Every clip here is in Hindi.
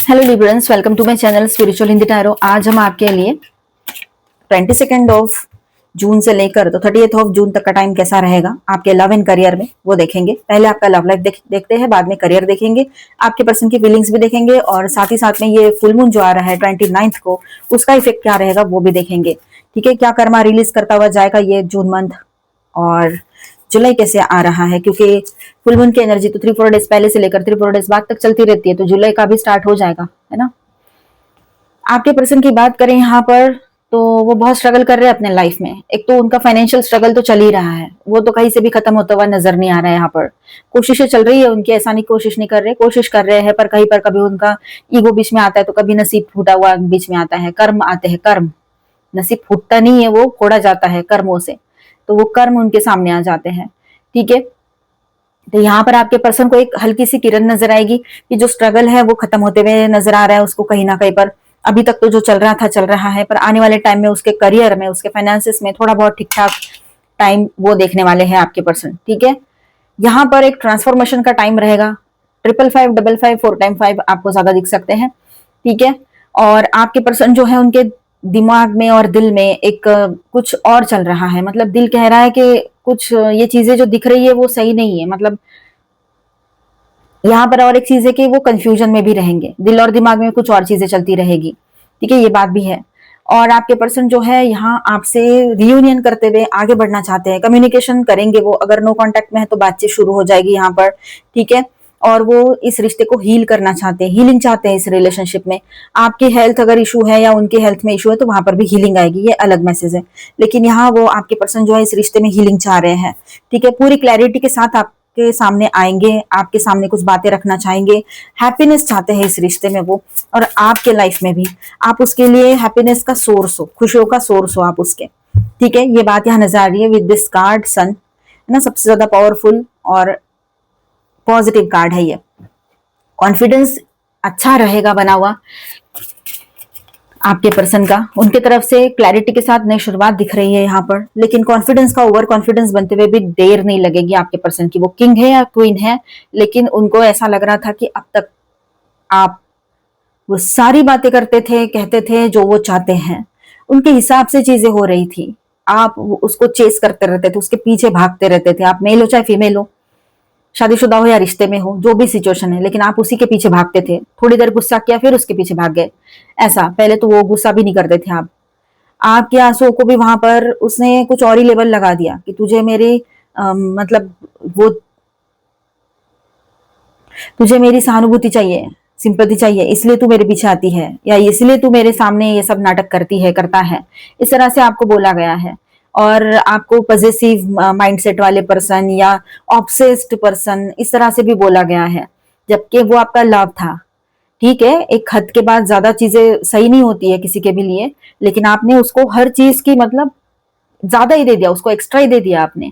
Hello liberals, welcome to my channel spiritual Hindi tarot. आज हम आपके लिए 22 ऑफ जून से लेकर तो 30 ऑफ जून तक का टाइम कैसा रहेगा आपके लव एंड करियर में वो देखेंगे। पहले आपका लव लाइफ देखते हैं, बाद में करियर देखेंगे, आपके पर्सन की फीलिंग्स भी देखेंगे और साथ ही साथ में ये फुल मून जो आ रहा है 29 को उसका इफेक्ट क्या रहेगा वो भी देखेंगे। ठीक है, क्या कर्मा रिलीज करता हुआ जाएगा ये जून मंथ और जुलाई कैसे आ रहा है, क्योंकि फुल मून की एनर्जी तो 3-4 डेज पहले से लेकर 3-4 डेज बाद तक चलती रहती है, तो जुलाई का भी स्टार्ट हो जाएगा, है ना। आपके पर्सन की बात करें यहाँ पर तो वो बहुत स्ट्रगल कर रहे हैं अपने लाइफ में। एक तो उनका फाइनेंशियल स्ट्रगल तो चल ही रहा है, वो तो कहीं से भी खत्म होता हुआ नजर नहीं आ रहा है। यहाँ पर कोशिशें चल रही है उनकी, ऐसा नहीं कोशिश नहीं कर रहे, कोशिश कर रहे हैं, पर कहीं पर कभी उनका ईगो बीच में आता है, तो कभी नसीब फूटा हुआ बीच में आता है, कर्म आते हैं, कर्म। नसीब फूटता नहीं है, वो फोड़ा जाता है कर्मों से, तो वो कर्म उनके सामने आ जाते हैं। ठीक है, तो यहाँ पर आपके पर्सन को एक हल्की सी किरण नजर आएगी कि जो स्ट्रगल है वो खत्म होते हुए नजर आ रहा है उसको कहीं ना कहीं पर। अभी तक तो जो चल रहा था चल रहा है, पर आने वाले टाइम में उसके करियर में, उसके फाइनेंसिस में थोड़ा बहुत ठीक ठाक टाइम वो देखने वाले हैं आपके पर्सन। ठीक है, यहाँ पर एक ट्रांसफॉर्मेशन का टाइम रहेगा। 555, 55, 4x5 आपको ज्यादा दिख सकते हैं। ठीक है, और आपके पर्सन जो है उनके दिमाग में और दिल में एक कुछ और चल रहा है। मतलब दिल कह रहा है कि कुछ ये चीजें जो दिख रही है वो सही नहीं है। मतलब यहाँ पर और एक चीज है कि वो कंफ्यूजन में भी रहेंगे, दिल और दिमाग में कुछ और चीजें चलती रहेगी। ठीक है, ये बात भी है। और आपके पर्सन जो है यहाँ आपसे रियूनियन करते हुए आगे बढ़ना चाहते हैं, कम्युनिकेशन करेंगे वो। अगर नो कांटेक्ट में है तो बातचीत शुरू हो जाएगी यहाँ पर। ठीक है, और वो इस रिश्ते को हील करना चाहते हैं, हीलिंग चाहते हैं इस रिलेशनशिप में। आपकी हेल्थ अगर इशू है या उनके हेल्थ में इशू है तो वहां पर भी हीलिंग आएगी, ये अलग मैसेज है। लेकिन यहाँ वो आपके पर्सन जो है इस रिश्ते में हीलिंग चाह रहे हैं। ठीक है, पूरी क्लैरिटी के साथ आपके सामने आएंगे, आपके सामने कुछ बातें रखना चाहेंगे। हैप्पीनेस चाहते हैं इस रिश्ते में वो, और आपके लाइफ में भी आप उसके लिए हैप्पीनेस का सोर्स हो, खुशियों का सोर्स हो आप उसके। ठीक है, ये बात यहाँ नजर आ रही है विद दिस कार्ड सन, है ना, सबसे ज्यादा पावरफुल और पॉजिटिव कार्ड है ये। कॉन्फिडेंस अच्छा रहेगा बना हुआ आपके पर्सन का, उनके तरफ से क्लैरिटी के साथ नई शुरुआत दिख रही है यहाँ पर। लेकिन कॉन्फिडेंस का ओवर कॉन्फिडेंस बनते हुए भी देर नहीं लगेगी आपके पर्सन की। वो किंग है या क्वीन है, लेकिन उनको ऐसा लग रहा था कि अब तक आप वो सारी बातें करते थे, कहते थे जो वो चाहते हैं, उनके हिसाब से चीजें हो रही थी। आप उसको चेस करते रहते थे, उसके पीछे भागते रहते थे। आप मेल हो चाहे फीमेल हो, शादीशुदा हो या रिश्ते में हो, जो भी सिचुएशन है, लेकिन आप उसी के पीछे भागते थे। थोड़ी देर गुस्सा किया फिर उसके पीछे भाग गए। ऐसा पहले तो वो गुस्सा भी नहीं करते थे आप। आपके आंसुओं को भी वहां पर उसने कुछ और ही लेवल लगा दिया कि तुझे मेरे मतलब वो तुझे मेरी सहानुभूति चाहिए, सिंपैथी चाहिए, इसलिए तू मेरे पीछे आती है, या इसलिए तू मेरे सामने ये सब नाटक करती है, करता है। इस तरह से आपको बोला गया है। और आपको पॉजिटिव माइंडसेट वाले पर्सन या ऑब्सेस्ड पर्सन इस तरह से भी बोला गया है, जबकि वो आपका लव था। ठीक है, एक हद के बाद ज्यादा चीजें सही नहीं होती है किसी के भी लिए, लेकिन आपने उसको हर चीज की मतलब ज्यादा ही दे दिया, उसको एक्स्ट्रा ही दे दिया आपने,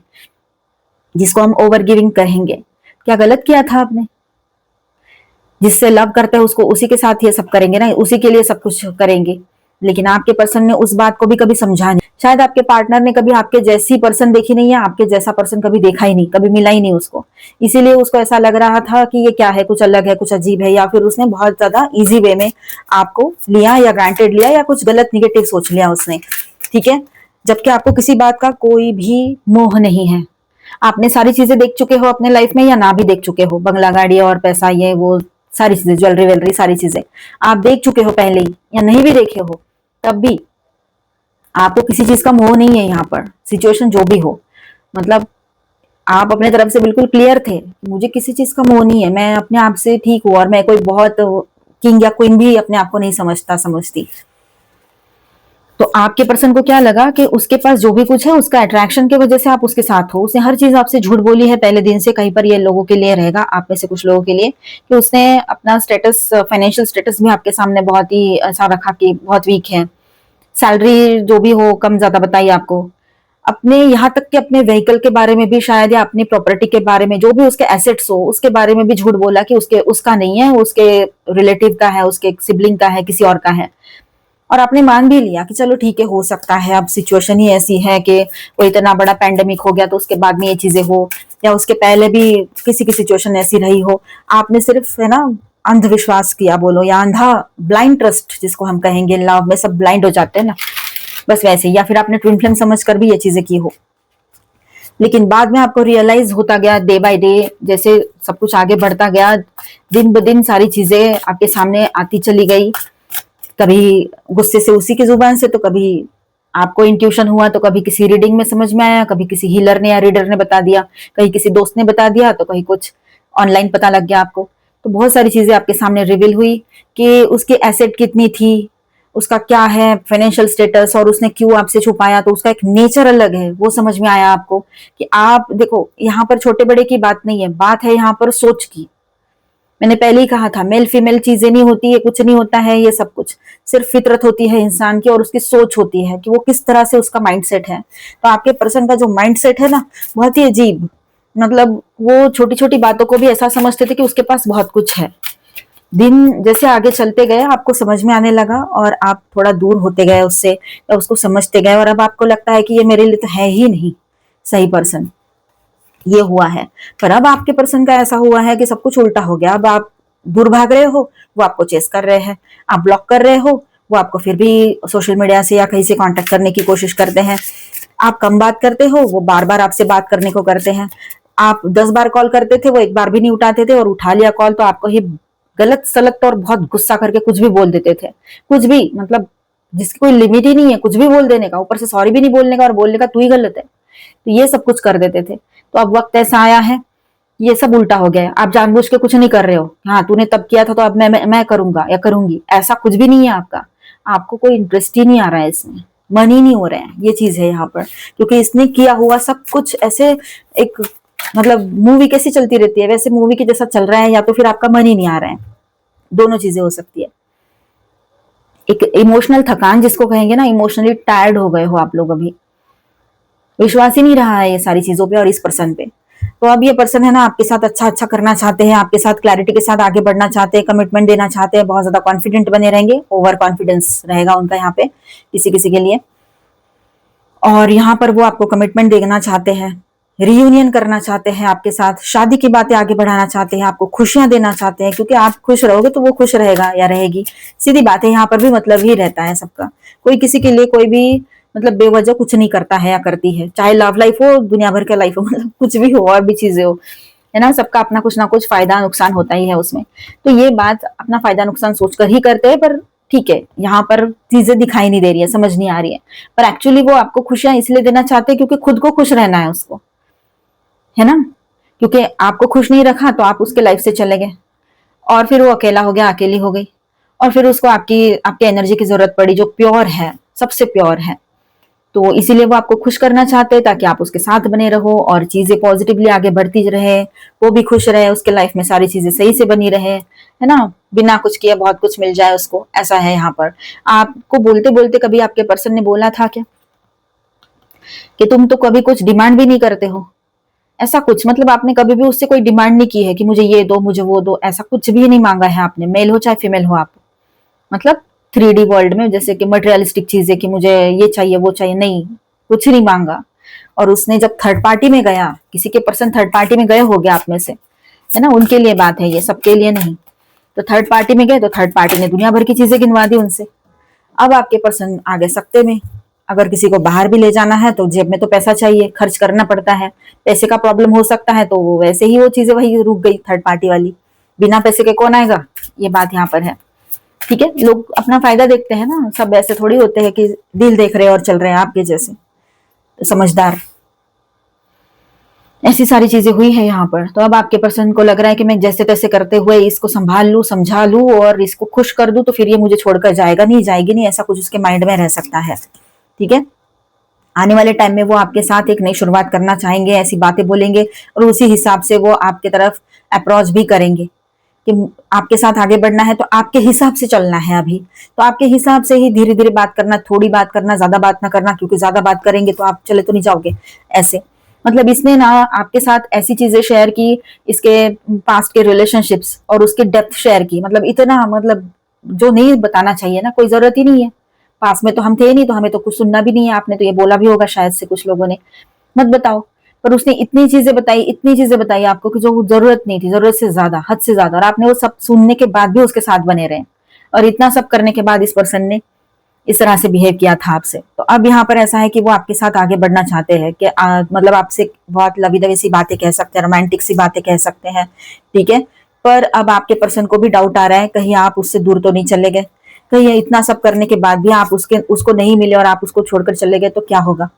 जिसको हम ओवर गिविंग कहेंगे। क्या गलत किया था आपने? जिससे लव करते हैं उसको उसी के साथ ये सब करेंगे ना, उसी के लिए सब कुछ करेंगे। लेकिन आपके पर्सन ने उस बात को भी कभी समझा नहीं। शायद आपके पार्टनर ने कभी आपके जैसी पर्सन देखी नहीं है, आपके जैसा पर्सन कभी देखा ही नहीं, कभी मिला ही नहीं उसको। इसीलिए उसको ऐसा लग रहा था कि ये क्या है, कुछ अलग है, कुछ अजीब है, या फिर उसने बहुत ज्यादा इजी वे में आपको लिया या ग्रांटेड लिया, या कुछ गलत निगेटिव सोच लिया उसने। ठीक है, जबकि आपको किसी बात का कोई भी मोह नहीं है। आपने सारी चीजें देख चुके हो अपने लाइफ में, या ना भी देख चुके हो, बंगला, गाड़ी और पैसा, ये वो सारी चीजें, ज्वेलरी वेलरी, सारी चीजें आप देख चुके हो पहले ही, या नहीं भी देखे हो तब भी आपको किसी चीज का मोह नहीं है यहाँ पर। सिचुएशन जो भी हो, मतलब आप अपने तरफ से बिल्कुल क्लियर थे, मुझे किसी चीज का मोह नहीं है, मैं अपने आप से ठीक हूँ, और मैं कोई बहुत किंग या क्वीन भी अपने आप को नहीं समझती। तो आपके पर्सन को क्या लगा कि उसके पास जो भी कुछ है उसका अट्रैक्शन की वजह से आप उसके साथ हो। उसने हर चीज आपसे झूठ बोली है पहले दिन से। कहीं पर ये लोगों के लिए रहेगा, आप में से कुछ लोगों के लिए, कि उसने अपना स्टेटस, फाइनेंशियल स्टेटस भी आपके सामने बहुत ही ऐसा रखा कि बहुत वीक है। सैलरी जो भी हो कम ज्यादा बताइए आपको। अपने यहाँ तक कि अपने व्हीकल के बारे में भी शायद, या अपनी प्रॉपर्टी के बारे में, जो भी उसके एसेट्स हो उसके बारे में भी झूठ बोला कि उसका नहीं है, उसके रिलेटिव का है, उसके सिबलिंग का है, किसी और का है। और आपने मान भी लिया कि चलो ठीक है, हो सकता है अब सिचुएशन ही ऐसी है कि वो इतना बड़ा पैंडेमिक हो गया तो उसके बाद में ये चीजें हो, या उसके पहले भी किसी की सिचुएशन ऐसी रही हो। आपने सिर्फ, है ना, अंधविश्वास किया बोलो, या अंधा ब्लाइंड ट्रस्ट जिसको हम कहेंगे, लव में सब ब्लाइंड हो जाते हैं ना, बस वैसे। या फिर आपने ट्विन फ्लेम समझ कर भी ये चीजें की हो, लेकिन बाद में आपको रियलाइज होता गया डे बाय डे, जैसे सब कुछ आगे बढ़ता गया, दिन ब दिन सारी चीजें आपके सामने आती चली गई। कभी गुस्से से उसी की जुबान से, तो कभी आपको इंट्यूशन हुआ, तो कभी किसी रीडिंग में समझ में आया, कभी किसी हीलर ने या रीडर ने बता दिया, कहीं किसी दोस्त ने बता दिया, तो कहीं कुछ ऑनलाइन पता लग गया आपको। तो बहुत सारी चीजें आपके सामने रिवील हुई कि उसकी एसेट कितनी थी, उसका क्या है फाइनेंशियल स्टेटस, और उसने क्यों आपसे छुपाया, तो उसका एक नेचर अलग है, वो समझ में आया आपको। कि आप देखो, यहाँ पर छोटे बड़े की बात नहीं है, बात है यहाँ पर सोच की। मैंने पहले ही कहा था, मेल फीमेल चीजें नहीं होती है, कुछ नहीं होता है, ये सब कुछ सिर्फ फितरत होती है इंसान की, और उसकी सोच होती है कि वो किस तरह से उसका माइंडसेट है। तो आपके पर्सन का जो माइंडसेट है ना, बहुत ही अजीब, मतलब वो छोटी छोटी बातों को भी ऐसा समझते थे कि उसके पास बहुत कुछ है। दिन जैसे आगे चलते गए आपको समझ में आने लगा, और आप थोड़ा दूर होते गए उससे, या उसको समझते गए, और अब आपको लगता है कि ये मेरे लिए तो है ही नहीं सही पर्सन। ये हुआ है। पर अब आपके पर्सन का ऐसा हुआ है कि सब कुछ उल्टा हो गया। अब आप दूर भाग रहे हो, वो आपको चेस कर रहे हैं। आप ब्लॉक कर रहे हो, वो आपको फिर भी सोशल मीडिया से या कहीं से कांटेक्ट करने की कोशिश करते हैं। आप कम बात करते हो, वो बार बार आपसे बात करने को करते हैं। आप 10 बार कॉल करते थे, वो एक बार भी नहीं उठाते थे, और उठा लिया कॉल तो आपको ही गलत सलत और बहुत गुस्सा करके कुछ भी बोल देते थे। कुछ भी, मतलब जिसकी कोई लिमिट ही नहीं है, कुछ भी बोल देने का, ऊपर से सॉरी भी नहीं बोलने का, और बोलने का तू ही गलत है। तो ये सब कुछ कर देते थे। तो अब वक्त ऐसा आया है, ये सब उल्टा हो गया है। आप जानबूझ के कुछ नहीं कर रहे हो, हाँ तूने तब किया था तो अब मैं करूंगा या करूंगी, ऐसा कुछ भी नहीं है आपका। आपको कोई इंटरेस्ट ही नहीं आ रहा है इसमें, मन ही नहीं हो रहा है, ये चीज है यहाँ पर। क्योंकि इसने किया हुआ सब कुछ ऐसे एक, मतलब मूवी कैसी चलती रहती है वैसे मूवी के जैसा चल रहा है, या तो फिर आपका मन ही नहीं आ रहा है। दोनों चीजें हो सकती है। एक इमोशनल थकान जिसको कहेंगे ना, इमोशनली टायर्ड हो गए हो आप लोग, अभी विश्वास ही नहीं रहा है ये सारी चीजों पे और इस पर्सन पे। तो अब ये पर्सन है ना, आपके साथ अच्छा अच्छा करना चाहते हैं, आपके साथ क्लैरिटी के साथ आगे बढ़ना चाहते हैं, कमिटमेंट देना चाहते हैं, बहुत ज्यादा कॉन्फिडेंट बने रहेंगे, ओवर कॉन्फिडेंस रहेगा उनका यहाँ पे किसी किसी के लिए। और यहाँ पर वो आपको कमिटमेंट देना चाहते हैं, रियूनियन करना चाहते हैं आपके साथ, शादी की बातें आगे बढ़ाना चाहते हैं, आपको खुशियां देना चाहते हैं, क्योंकि आप खुश रहोगे तो वो खुश रहेगा या रहेगी। सीधी बात है, यहाँ पर भी मतलब ही रहता है सबका। कोई किसी के लिए कोई भी मतलब बेवजह कुछ नहीं करता है या करती है, चाहे लव लाइफ हो, दुनिया भर का लाइफ हो, मतलब कुछ भी हो और भी चीजें हो, है ना, सबका अपना कुछ ना कुछ फायदा नुकसान होता ही है उसमें। तो ये बात अपना फायदा नुकसान सोचकर ही करते हैं, पर ठीक है, यहाँ पर चीजें दिखाई नहीं दे रही है, समझ नहीं आ रही है। पर एक्चुअली वो आपको खुशियां इसलिए देना चाहते हैं क्योंकि खुद को खुश रहना है उसको, है ना। क्योंकि आपको खुश नहीं रखा तो आप उसके लाइफ से चले गए, और फिर वो अकेला हो गया, अकेली हो गई, और फिर उसको आपकी आपके एनर्जी की जरूरत पड़ी जो प्योर है, सबसे प्योर है। तो इसीलिए वो आपको खुश करना चाहते हैं ताकि आप उसके साथ बने रहो और चीजें पॉजिटिवली आगे बढ़ती रहे, वो भी खुश रहे, उसके लाइफ में सारी चीजें सही से बनी रहे, है ना, बिना कुछ किए बहुत कुछ मिल जाए उसको, ऐसा है यहाँ पर। आपको बोलते बोलते कभी आपके पर्सन ने बोला था क्या कि तुम तो कभी कुछ डिमांड भी नहीं करते हो, ऐसा कुछ, मतलब आपने कभी भी उससे कोई डिमांड नहीं की है कि मुझे ये दो मुझे वो दो, ऐसा कुछ भी नहीं मांगा है आपने, मेल हो चाहे फीमेल हो आप, मतलब 3D वर्ल्ड में जैसे कि मटेरियलिस्टिक चीजें कि मुझे ये चाहिए वो चाहिए, नहीं, कुछ नहीं मांगा। और उसने जब थर्ड पार्टी में गया, किसी के पर्सन थर्ड पार्टी में गए हो गया आप में से, है ना, उनके लिए बात है ये, सबके लिए नहीं। तो थर्ड पार्टी में गए तो थर्ड पार्टी ने दुनिया भर की चीजें गिनवा दी उनसे। अब आपके पर्सन आ गए सकते में। अगर किसी को बाहर भी ले जाना है तो जेब में तो पैसा चाहिए, खर्च करना पड़ता है, पैसे का प्रॉब्लम हो सकता है, तो वो वैसे ही वो चीजें वही रुक गई थर्ड पार्टी वाली। बिना पैसे के कौन आएगा, ये बात यहाँ पर है। ठीक है, लोग अपना फायदा देखते हैं ना, सब ऐसे थोड़ी होते हैं कि दिल देख रहे हैं और चल रहे हैं आपके जैसे, तो समझदार। ऐसी सारी चीजें हुई है यहाँ पर। तो अब आपके पर्सन को लग रहा है कि मैं जैसे तैसे करते हुए इसको संभाल लूं, समझा लूं और इसको खुश कर दूं, तो फिर ये मुझे छोड़कर जाएगा नहीं, जाएगी नहीं, ऐसा कुछ उसके माइंड में रह सकता है। ठीक है, आने वाले टाइम में वो आपके साथ एक नई शुरुआत करना चाहेंगे, ऐसी बातें बोलेंगे, और उसी हिसाब से वो आपके तरफ अप्रोच भी करेंगे कि आपके साथ आगे बढ़ना है तो आपके हिसाब से चलना है अभी, तो आपके हिसाब से ही धीरे धीरे बात करना, थोड़ी बात करना, ज्यादा बात ना करना, क्योंकि ज्यादा बात करेंगे तो आप चले तो नहीं जाओगे ऐसे। मतलब इसने ना आपके साथ ऐसी चीजें शेयर की, इसके पास्ट के रिलेशनशिप्स और उसकी डेप्थ शेयर की, मतलब इतना, मतलब जो नहीं बताना चाहिए ना, कोई जरूरत ही नहीं है। पास में तो हम थे नहीं, तो हमें तो कुछ सुनना भी नहीं है, आपने तो ये बोला भी होगा शायद से कुछ लोगों ने, मत बताओ। पर उसने इतनी चीजें बताई आपको कि जो जरूरत नहीं थी, जरूरत से ज्यादा, हद से ज्यादा, और आपने वो सब सुनने के बाद भी उसके साथ बने रहे। और इतना सब करने के बाद इस पर्सन ने इस तरह से बिहेव किया था आपसे। तो अब यहाँ पर ऐसा है कि वो आपके साथ आगे बढ़ना चाहते हैं कि मतलब आपसे बहुत लवी दवी सी बातें कह सकते हैं, रोमांटिक सी बातें कह सकते हैं, ठीक है। पर अब आपके पर्सन को भी डाउट आ रहा है, कहीं आप उससे दूर तो नहीं चले गए, कहीं इतना सब करने के बाद भी आप उसको नहीं मिले और आप उसको छोड़कर चले गए तो क्या होगा।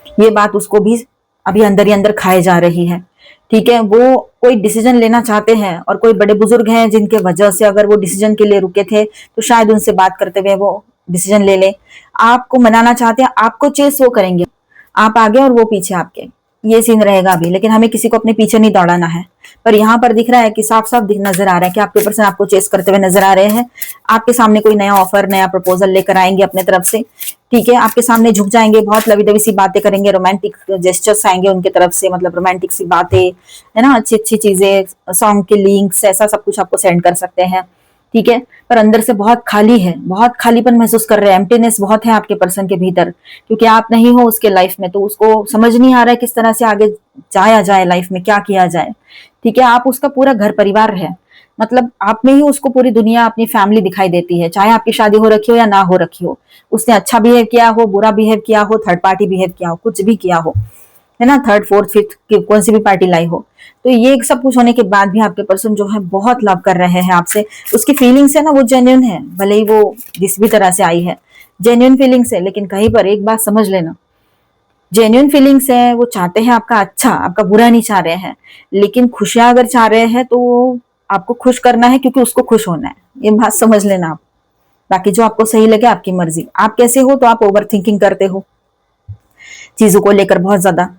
ये बात उसको भी अभी अंदर ही अंदर खाए जा रही है, ठीक है। वो कोई डिसीजन लेना चाहते हैं और कोई बड़े बुजुर्ग हैं जिनके वजह से अगर वो डिसीजन के लिए रुके थे तो शायद उनसे बात करते हुए वो डिसीजन ले ले। आपको मनाना चाहते हैं, आपको चेस वो करेंगे, आप आगे और वो पीछे आपके, ये सीन रहेगा अभी। लेकिन हमें किसी को अपने पीछे नहीं दौड़ाना है। पर यहाँ पर दिख रहा है कि साफ साफ नजर आ रहा है कि आपके पर्सन आपको चेस करते हुए नजर आ रहे हैं। आपके सामने कोई नया ऑफर, नया प्रपोजल लेकर आएंगे अपने तरफ से, ठीक है। आपके सामने झुक जाएंगे, बहुत लवी दवी सी बातें करेंगे, रोमांटिक जेस्चर्स आएंगे उनके तरफ से, मतलब रोमांटिक सी बातें, है ना, अच्छी अच्छी चीजें, सॉन्ग के लिंक्स, ऐसा सब कुछ आपको सेंड कर सकते हैं, ठीक है। पर अंदर से बहुत खाली है, बहुत खालीपन महसूस कर रहे हैं, एम्प्टीनेस बहुत है आपके पर्सन के भीतर, क्योंकि आप नहीं हो उसके लाइफ में। तो उसको समझ नहीं आ रहा है किस तरह से आगे जाया जाए, लाइफ में क्या किया जाए, ठीक है। आप उसका पूरा घर परिवार है, मतलब आप में ही उसको पूरी दुनिया, अपनी फैमिली दिखाई देती है, चाहे आपकी शादी हो रखी हो या ना हो रखी हो। उसने अच्छा बिहेव किया हो, बुरा बिहेव किया हो, थर्ड पार्टी बिहेव किया हो, कुछ भी किया हो, है ना, थर्ड फोर्थ फिफ्थ कौन सी भी पार्टी लाई हो, तो ये सब कुछ होने के बाद भी आपके पर्सन जो है बहुत लव कर रहे हैं आपसे। उसकी फीलिंग्स है ना वो जेन्युइन है, भले ही वो जिस भी तरह से आई है जेन्युइन फीलिंग्स है। लेकिन कहीं पर एक बात समझ लेना, जेन्युइन फीलिंग्स है, वो चाहते हैं आपका अच्छा, आपका बुरा नहीं चाह रहे हैं। लेकिन खुशियां अगर चाह रहे हैं तो आपको खुश करना है, क्योंकि उसको खुश होना है, ये बात समझ लेना आप। बाकी जो आपको सही लगे आपकी मर्जी। आप कैसे हो, तो आप ओवर थिंकिंग करते हो, चीजों को लेकर बहुत ज्यादा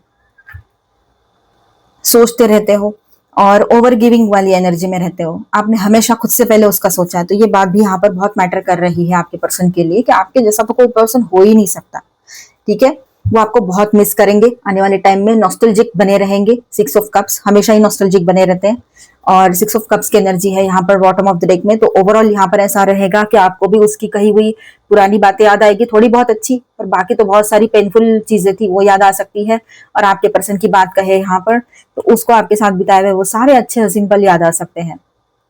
सोचते रहते हो और ओवर गिविंग वाली एनर्जी में रहते हो। आपने हमेशा खुद से पहले उसका सोचा है। तो ये बात भी यहाँ पर बहुत मैटर कर रही है आपके पर्सन के लिए कि आपके जैसा तो कोई पर्सन हो ही नहीं सकता, ठीक है। वो आपको बहुत मिस करेंगे आने वाले टाइम में, नॉस्टैल्जिक बने रहेंगे। 6 ऑफ कप्स हमेशा ही नॉस्टैल्जिक बने रहते हैं और 6 ऑफ कप्स की एनर्जी है यहाँ पर बॉटम ऑफ द डेक में। तो ओवरऑल यहाँ पर ऐसा रहेगा कि आपको भी उसकी कही हुई पुरानी बातें याद आएगी, थोड़ी बहुत अच्छी, पर बाकी तो बहुत सारी पेनफुल चीजें थी वो याद आ सकती है। और आपके पर्सन की बात कहे यहाँ पर तो उसको आपके साथ बिताए हुए वो सारे अच्छे हसीन पल याद आ सकते हैं,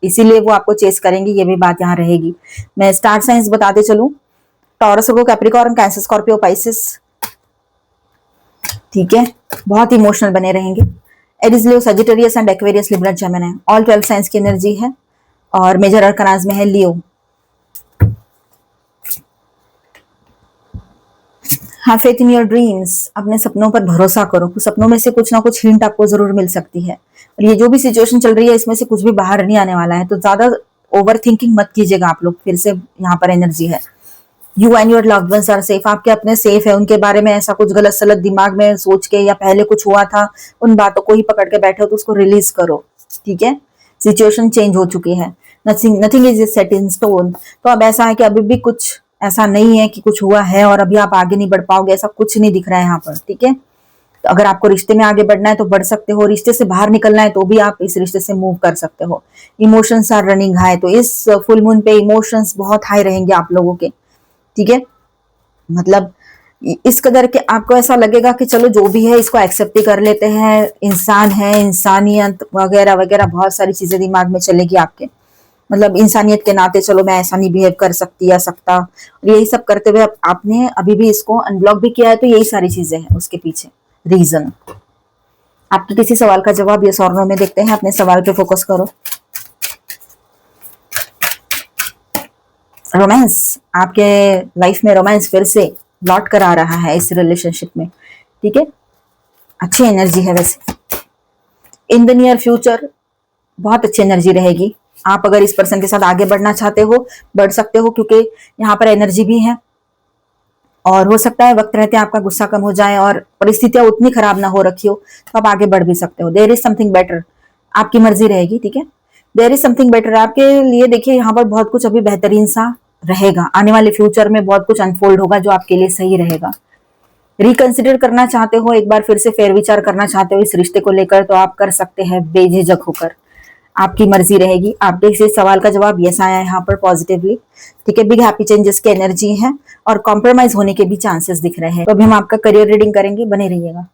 इसीलिए वो आपको चेस करेंगे, ये भी बात यहाँ रहेगी। मैं स्टार साइंस बताते चलूं, Taurus, Capricorn, Cancer, Scorpio, Pisces, ठीक है, बहुत इमोशनल बने रहेंगे। Aries, Leo, Sagittarius and Aquarius, Libra, Gemini, all 12 signs की एनर्जी है। और मेजर अरकानाज में है Leo. Have faith in your dreams, अपने सपनों पर भरोसा करो, सपनों में से कुछ ना कुछ हिंट आपको जरूर मिल सकती है। और ये जो भी सिचुएशन चल रही है इसमें से कुछ भी बाहर नहीं आने वाला है, तो ज्यादा ओवर थिंकिंग मत कीजिएगा आप लोग। फिर से यहाँ पर एनर्जी है, you and your loved ones are safe, आपके अपने सेफ है। उनके बारे में ऐसा कुछ गलत सलत दिमाग में सोच के या पहले कुछ हुआ था उन बातों को ही पकड़ के बैठे हो तो उसको रिलीज करो, ठीक है। सिचुएशन चेंज हो चुकी है, nothing is set in stone. तो अब ऐसा है कि अभी भी कुछ ऐसा नहीं है कि कुछ हुआ है और अभी आप आगे नहीं बढ़ पाओगे, ऐसा कुछ नहीं दिख रहा है यहाँ पर, ठीक है। तो अगर आपको रिश्ते में आगे बढ़ना है तो बढ़ सकते हो, रिश्ते से बाहर निकलना है तो भी आप इस रिश्ते से मूव कर सकते हो। इमोशंस आर रनिंग हाई, तो इस फुल मून पे इमोशंस बहुत हाई रहेंगे आप लोगों के, ठीक है। मतलब इस कदर के आपको ऐसा लगेगा कि चलो जो भी है इसको एक्सेप्ट ही कर लेते हैं, इंसान है, इंसानियत वगैरह वगैरह बहुत सारी चीजें दिमाग में चलेगी आपके। मतलब इंसानियत के नाते चलो मैं ऐसा नहीं बिहेव कर सकती या सकता, और यही सब करते हुए आपने अभी भी इसको अनब्लॉक भी किया है। तो यही सारी चीजें हैं उसके पीछे रीजन। आपके किसी सवाल का जवाब ये और नो में देखते हैं, अपने सवाल पे फोकस करो। रोमांस, आपके लाइफ में रोमांस फिर से लौट कर आ रहा है इस रिलेशनशिप में, ठीक है। अच्छी एनर्जी है वैसे, इन द नियर फ्यूचर बहुत अच्छी एनर्जी रहेगी। आप अगर इस पर्सन के साथ आगे बढ़ना चाहते हो बढ़ सकते हो, क्योंकि यहाँ पर एनर्जी भी है। और हो सकता है वक्त रहते आपका गुस्सा कम हो जाए और परिस्थितियां उतनी खराब ना हो रखी हो तो आप आगे बढ़ भी सकते हो। देयर इज समथिंग बेटर, आपकी मर्जी रहेगी, ठीक है। देयर इज समथिंग बेटर आपके लिए। देखिए यहाँ पर बहुत कुछ अभी बेहतरीन सा रहेगा, आने वाले फ्यूचर में बहुत कुछ अनफोल्ड होगा जो आपके लिए सही रहेगा। रिकंसिडर करना चाहते हो, एक बार फिर से फेर विचार करना चाहते हो इस रिश्ते को लेकर, तो आप कर सकते हैं बेझिझक होकर, आपकी मर्जी रहेगी। आपके इस सवाल का जवाब यस आया है यहाँ पर पॉजिटिवली, ठीक है। बिग हैप्पी चेंजेस की एनर्जी है और कॉम्प्रोमाइज होने के भी चांसेस दिख रहे हैं। तो अभी हम आपका करियर रीडिंग करेंगे, बने रहिएगा।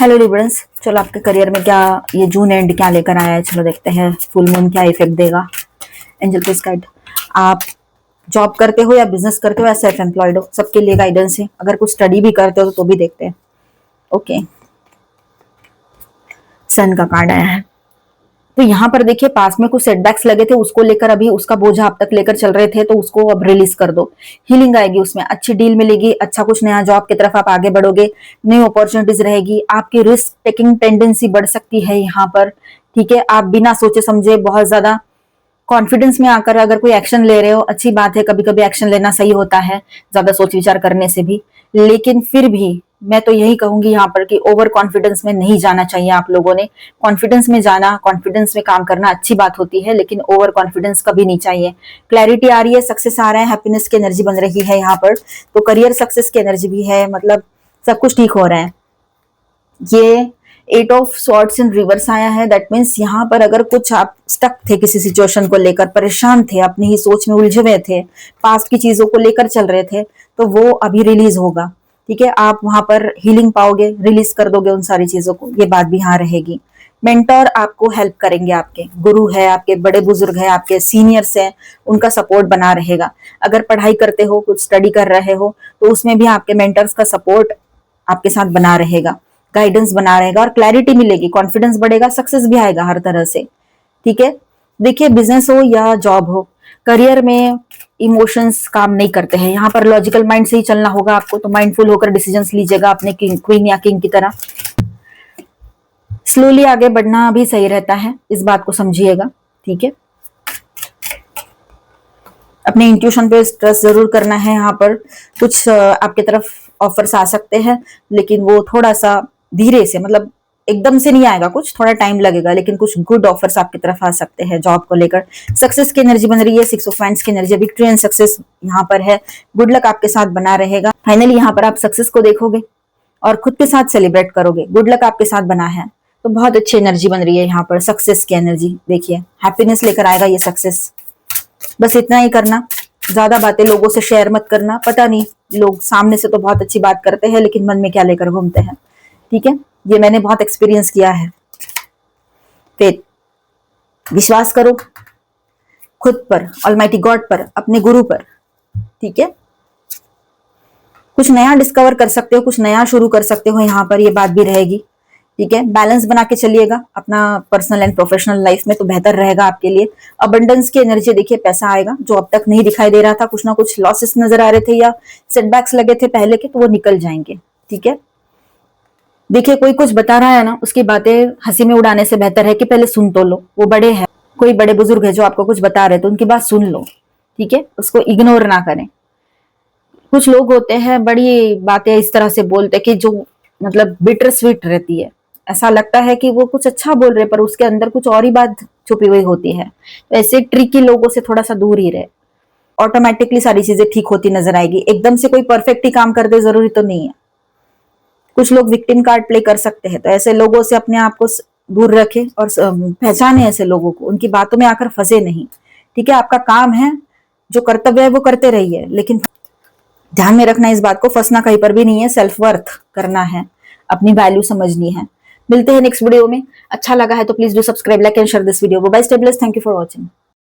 हेलो लिब्रंस, चलो आपके करियर में क्या ये जून एंड क्या लेकर आया है, चलो देखते हैं फुल मून क्या इफेक्ट देगा। Angel please guide. आप जॉब करते हो या बिजनेस करते हो या सेल्फ एम्प्लॉयड हो, सबके लिए गाइडेंस है। अगर कुछ स्टडी भी करते हो तो भी देखते हैं। ओके, सन का कार्ड आया है। तो यहाँ पर देखिए पास में कुछ सेटबैक्स लगे थे, उसको लेकर अभी उसका बोझा आप तक लेकर चल रहे थे, तो उसको अब रिलीज कर दो। हीलिंग आएगी उसमें, अच्छी डील मिलेगी, अच्छा कुछ नया जॉब की तरफ आप आगे बढ़ोगे, न्यू अपॉर्चुनिटीज रहेगी, आपकी रिस्क टेकिंग टेंडेंसी बढ़ सकती है यहाँ पर। ठीक है, आप बिना सोचे समझे बहुत ज्यादा कॉन्फिडेंस में आकर अगर कोई एक्शन ले रहे हो, अच्छी बात है, कभी कभी एक्शन लेना सही होता है ज्यादा सोच विचार करने से भी। लेकिन फिर भी मैं तो यही कहूंगी यहाँ पर कि ओवर कॉन्फिडेंस में नहीं जाना चाहिए आप लोगों ने। कॉन्फिडेंस में जाना, कॉन्फिडेंस में काम करना अच्छी बात होती है, लेकिन ओवर कॉन्फिडेंस कभी नहीं चाहिए। क्लैरिटी आ रही है, सक्सेस आ रहा है, हैप्पीनेस की एनर्जी बन रही है यहाँ पर, तो करियर सक्सेस की एनर्जी भी है, मतलब सब कुछ ठीक हो रहा है। ये 8 ऑफ स्वॉर्ड्स इन रिवर्स आया है, दैट मीन्स यहाँ पर अगर कुछ आप स्टक थे, किसी सिचुएशन को लेकर परेशान थे, अपनी ही सोच में उलझे हुए थे, पास्ट की चीजों को लेकर चल रहे थे, तो वो अभी रिलीज होगा। ठीक है, आप वहां पर हीलिंग पाओगे, रिलीज कर दोगे उन सारी चीजों को, ये बात भी यहाँ रहेगी। मेंटर आपको हेल्प करेंगे, आपके गुरु है, आपके बड़े बुजुर्ग है, आपके सीनियर्स हैं, उनका सपोर्ट बना रहेगा। अगर पढ़ाई करते हो, कुछ स्टडी कर रहे हो, तो उसमें भी आपके मेंटर्स का सपोर्ट आपके साथ बना रहेगा, गाइडेंस बना रहेगा, और क्लैरिटी मिलेगी, कॉन्फिडेंस बढ़ेगा, सक्सेस भी आएगा हर तरह से। ठीक है, देखिए बिजनेस हो या जॉब हो, करियर में इमोशंस काम नहीं करते हैं, यहाँ पर लॉजिकल माइंड से ही चलना होगा आपको, तो माइंडफुल होकर डिसीजंस लीजिएगा अपने क्वीन या किंग की तरह। स्लोली आगे बढ़ना भी सही रहता है, इस बात को समझिएगा। ठीक है, अपने इंट्यूशन पे ट्रस्ट जरूर करना है। यहाँ पर कुछ आपके तरफ ऑफर्स आ सकते हैं, लेकिन वो थोड़ा सा धीरे से, मतलब एकदम से नहीं आएगा, कुछ थोड़ा टाइम लगेगा, लेकिन कुछ गुड ऑफर्स आपकी तरफ आ सकते हैं जॉब को लेकर। सक्सेस की एनर्जी बन रही है, 6 ऑफ वांड्स की एनर्जी, विक्ट्री एंड सक्सेस यहाँ पर है, गुड लक आपके साथ बना रहेगा। फाइनली यहाँ पर आप सक्सेस को देखोगे और खुद के साथ सेलिब्रेट करोगे, गुड लक आपके साथ बना है, तो बहुत अच्छी एनर्जी बन रही है यहाँ पर। सक्सेस की एनर्जी देखिए, हैप्पीनेस लेकर आएगा ये सक्सेस। बस इतना ही करना, ज्यादा बातें लोगों से शेयर मत करना। पता नहीं, लोग सामने से तो बहुत अच्छी बात करते हैं, लेकिन मन में क्या लेकर घूमते हैं। ठीक है, ये मैंने बहुत एक्सपीरियंस किया है। फेथ, विश्वास करो खुद पर, ऑलमाइटी गॉड पर, अपने गुरु पर। ठीक है, कुछ नया डिस्कवर कर सकते हो, कुछ नया शुरू कर सकते हो, यहाँ पर ये बात भी रहेगी। ठीक है, बैलेंस बना के चलिएगा अपना पर्सनल एंड प्रोफेशनल लाइफ में, तो बेहतर रहेगा आपके लिए। अबंडेंस की एनर्जी देखिए, पैसा आएगा, जो अब तक नहीं दिखाई दे रहा था, कुछ ना कुछ लॉसेस नजर आ रहे थे या सेटबैक्स लगे थे पहले के, तो वो निकल जाएंगे। ठीक है, देखिए कोई कुछ बता रहा है ना, उसकी बातें हंसी में उड़ाने से बेहतर है कि पहले सुन तो लो। वो बड़े हैं, कोई बड़े बुजुर्ग है जो आपको कुछ बता रहे, तो उनकी बात सुन लो। ठीक है, उसको इग्नोर ना करें। कुछ लोग होते हैं बड़ी बातें इस तरह से बोलते कि जो मतलब बिटर स्वीट रहती है, ऐसा लगता है कि वो कुछ अच्छा बोल रहे, पर उसके अंदर कुछ और ही बात छुपी हुई होती है। तो ऐसे ट्रिकी लोगों से थोड़ा सा दूर ही रहे, ऑटोमेटिकली सारी चीजें ठीक होती नजर आएगी। एकदम से कोई परफेक्ट ही काम कर दे जरूरी तो नहीं है। कुछ लोग विक्टिम कार्ड प्ले कर सकते हैं, तो ऐसे लोगों से अपने आप को दूर रखें और पहचाने ऐसे लोगों को, उनकी बातों में आकर फंसे नहीं। ठीक है, आपका काम है, जो कर्तव्य है वो करते रहिए, लेकिन ध्यान में रखना इस बात को, फंसना कहीं पर भी नहीं है, सेल्फ वर्थ करना है, अपनी वैल्यू समझनी है। मिलते हैं नेक्स्ट वीडियो में। अच्छा लगा है तो please do subscribe, like and share this video. Bye, stay blessed, thank you for watching.